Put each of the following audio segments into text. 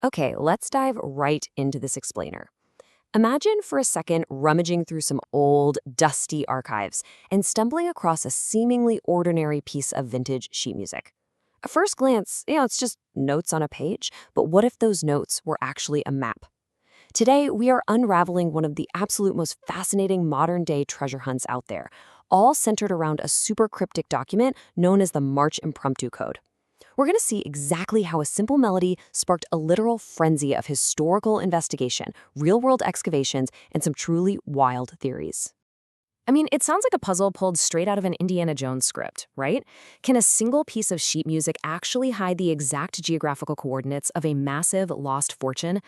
Okay, let's dive right into this explainer. Imagine for a second rummaging through some old, dusty archives and stumbling across a seemingly ordinary piece of vintage sheet music. At first glance, it's just notes on a page, but what if those notes were actually a map? Today, we are unraveling one of the absolute most fascinating modern-day treasure hunts out there, all centered around a super cryptic document known as the Marsch Impromptu Code. We're going to see exactly how a simple melody sparked a literal frenzy of historical investigation, real-world excavations, and some truly wild theories. I mean, it sounds like a puzzle pulled straight out of an Indiana Jones script, right? Can a single piece of sheet music actually hide the exact geographical coordinates of a massive lost fortune?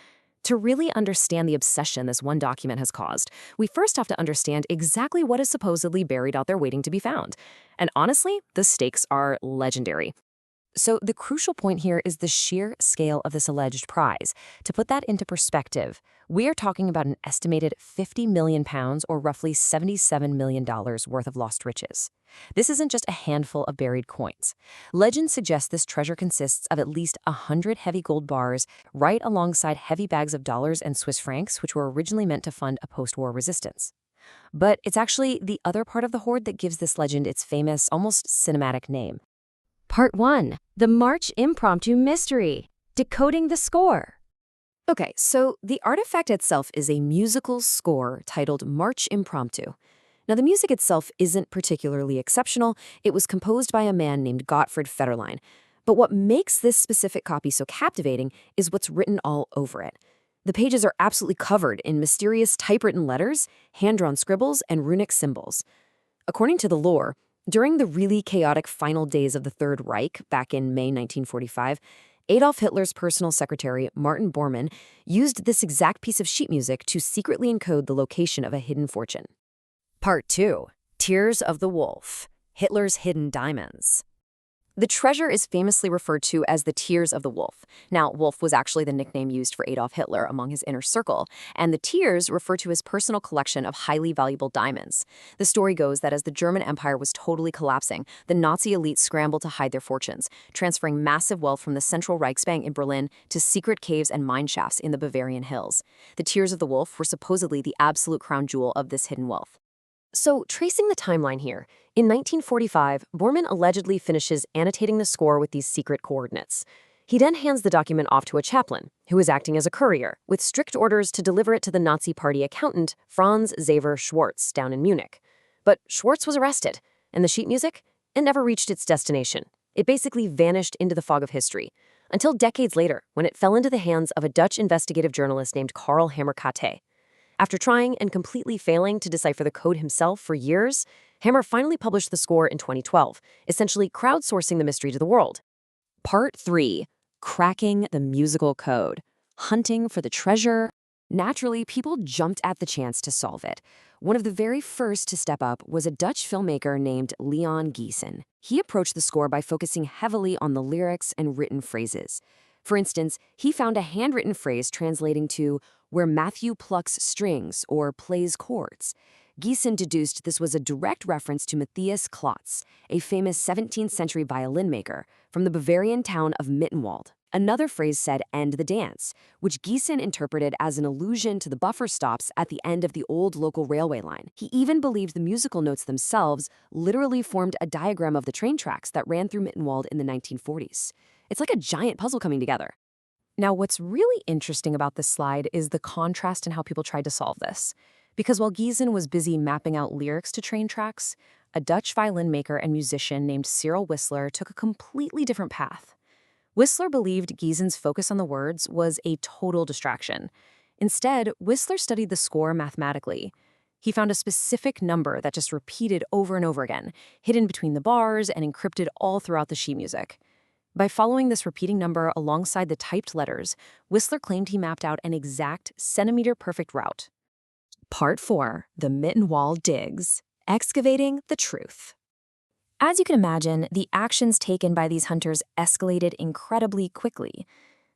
To really understand the obsession this one document has caused, we first have to understand exactly what is supposedly buried out there waiting to be found. And honestly, the stakes are legendary. So the crucial point here is the sheer scale of this alleged prize. To put that into perspective, we are talking about an estimated 50 million pounds or roughly $77 million worth of lost riches. This isn't just a handful of buried coins. Legend suggests this treasure consists of at least 100 heavy gold bars, right alongside heavy bags of dollars and Swiss francs, which were originally meant to fund a post-war resistance. But it's actually the other part of the hoard that gives this legend its famous, almost cinematic name. Part 1. The Marsch Impromptu Mystery. Decoding the Score. Okay, so the artifact itself is a musical score titled Marsch Impromptu. Now, the music itself isn't particularly exceptional. It was composed by a man named Gottfried Federlein. But what makes this specific copy so captivating is what's written all over it. The pages are absolutely covered in mysterious typewritten letters, hand-drawn scribbles, and runic symbols. According to the lore, during the really chaotic final days of the Third Reich, back in May 1945, Adolf Hitler's personal secretary, Martin Bormann, used this exact piece of sheet music to secretly encode the location of a hidden fortune. Part 2. Tears of the Wolf. Hitler's Hidden Diamonds. The treasure is famously referred to as the Tears of the Wolf. Now, Wolf was actually the nickname used for Adolf Hitler among his inner circle, and the Tears refer to his personal collection of highly valuable diamonds. The story goes that as the German Empire was totally collapsing, the Nazi elite scrambled to hide their fortunes, transferring massive wealth from the Central Reichsbank in Berlin to secret caves and mine shafts in the Bavarian hills. The Tears of the Wolf were supposedly the absolute crown jewel of this hidden wealth. So, tracing the timeline here, in 1945, Bormann allegedly finishes annotating the score with these secret coordinates. He then hands the document off to a chaplain, who is acting as a courier, with strict orders to deliver it to the Nazi Party accountant, Franz Xaver Schwarz, down in Munich. But Schwarz was arrested, and the sheet music? It never reached its destination. It basically vanished into the fog of history, until decades later, when it fell into the hands of a Dutch investigative journalist named Karl Hammer-Kate. After trying and completely failing to decipher the code himself for years, Hammer finally published the score in 2012, essentially crowdsourcing the mystery to the world. Part 3. Cracking the musical code. Hunting for the treasure. Naturally, people jumped at the chance to solve it. One of the very first to step up was a Dutch filmmaker named Leon Giesen. He approached the score by focusing heavily on the lyrics and written phrases. For instance, he found a handwritten phrase translating to "where Matthew plucks strings" or plays chords. Giesen deduced this was a direct reference to Matthias Klotz, a famous 17th century violin maker from the Bavarian town of Mittenwald. Another phrase said "end the dance," which Giesen interpreted as an allusion to the buffer stops at the end of the old local railway line. He even believed the musical notes themselves literally formed a diagram of the train tracks that ran through Mittenwald in the 1940s. It's like a giant puzzle coming together. Now, what's really interesting about this slide is the contrast in how people tried to solve this. Because while Giesen was busy mapping out lyrics to train tracks, a Dutch violin maker and musician named Cyril took a completely different path. Whistler believed Giesen's focus on the words was a total distraction. Instead, Whistler studied the score mathematically. He found a specific number that just repeated over and over again, hidden between the bars and encrypted all throughout the sheet music. By following this repeating number alongside the typed letters, Whistler claimed he mapped out an exact centimeter-perfect route. Part 4. The Mittenwald Digs. Excavating the Truth. As you can imagine, the actions taken by these hunters escalated incredibly quickly.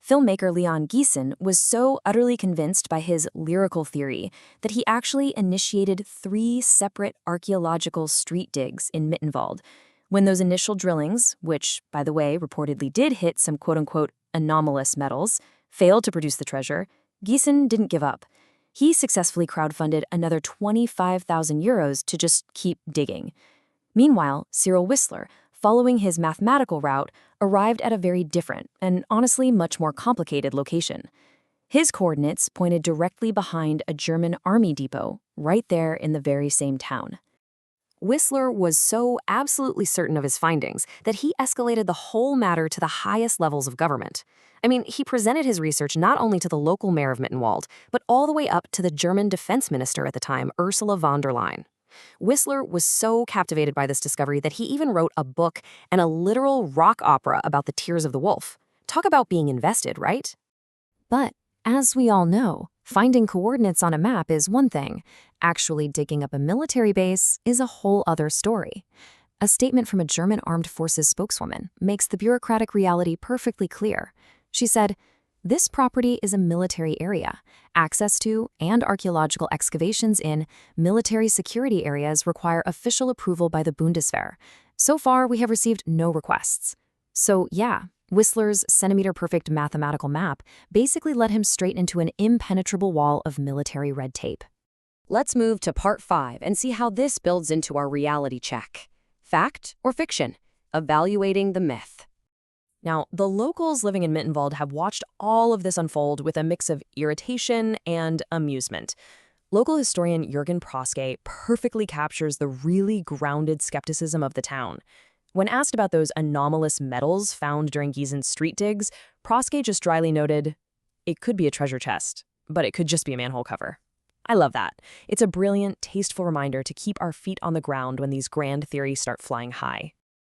Filmmaker Leon Giesen was so utterly convinced by his lyrical theory that he actually initiated 3 separate archaeological street digs in Mittenwald. When those initial drillings, which, by the way, reportedly did hit some quote-unquote anomalous metals, failed to produce the treasure, Giesen didn't give up. He successfully crowdfunded another 25,000 euros to just keep digging. Meanwhile, Cyril Whistler, following his mathematical route, arrived at a very different and honestly much more complicated location. His coordinates pointed directly behind a German army depot, right there in the very same town. Whistler was so absolutely certain of his findings that he escalated the whole matter to the highest levels of government. I mean, he presented his research not only to the local mayor of Mittenwald, but all the way up to the German defense minister at the time, Ursula von der Leyen. Whistler was so captivated by this discovery that he even wrote a book and a literal rock opera about the Tears of the Wolf. Talk about being invested, right? But, as we all know, finding coordinates on a map is one thing. Actually digging up a military base is a whole other story. A statement from a German armed forces spokeswoman makes the bureaucratic reality perfectly clear. She said, "This property is a military area. Access to and archaeological excavations in military security areas require official approval by the Bundeswehr. So far, we have received no requests." So yeah, Whistler's centimeter-perfect mathematical map basically led him straight into an impenetrable wall of military red tape. Let's move to part 5 and see how this builds into our reality check. Fact or fiction? Evaluating the myth. Now, the locals living in Mittenwald have watched all of this unfold with a mix of irritation and amusement. Local historian Jürgen Proske perfectly captures the really grounded skepticism of the town. When asked about those anomalous metals found during Giesen's street digs, Proske just dryly noted, "It could be a treasure chest, but it could just be a manhole cover." I love that. It's a brilliant, tasteful reminder to keep our feet on the ground when these grand theories start flying high.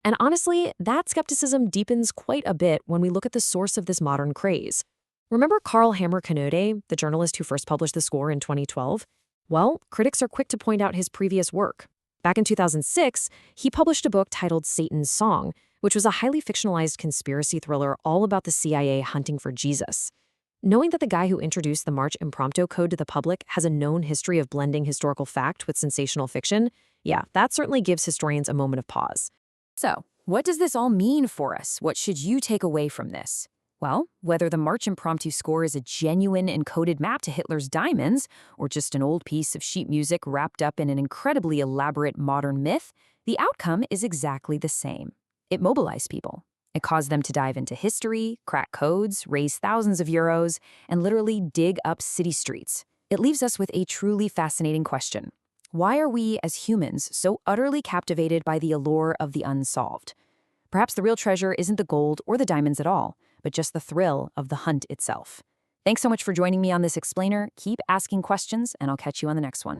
And honestly, that skepticism deepens quite a bit when we look at the source of this modern craze. Remember Karl Hammer-Knode, the journalist who first published the score in 2012? Well, critics are quick to point out his previous work. Back in 2006, he published a book titled Satan's Song, which was a highly fictionalized conspiracy thriller all about the CIA hunting for Jesus. Knowing that the guy who introduced the Marsch Impromptu code to the public has a known history of blending historical fact with sensational fiction, yeah, that certainly gives historians a moment of pause. So, what does this all mean for us? What should you take away from this? Well, whether the Marsch Impromptu score is a genuine encoded map to Hitler's diamonds, or just an old piece of sheet music wrapped up in an incredibly elaborate modern myth, the outcome is exactly the same. It mobilized people. It caused them to dive into history, crack codes, raise thousands of euros, and literally dig up city streets. It leaves us with a truly fascinating question. Why are we, as humans, so utterly captivated by the allure of the unsolved? Perhaps the real treasure isn't the gold or the diamonds at all, but just the thrill of the hunt itself. Thanks so much for joining me on this explainer. Keep asking questions, and I'll catch you on the next one.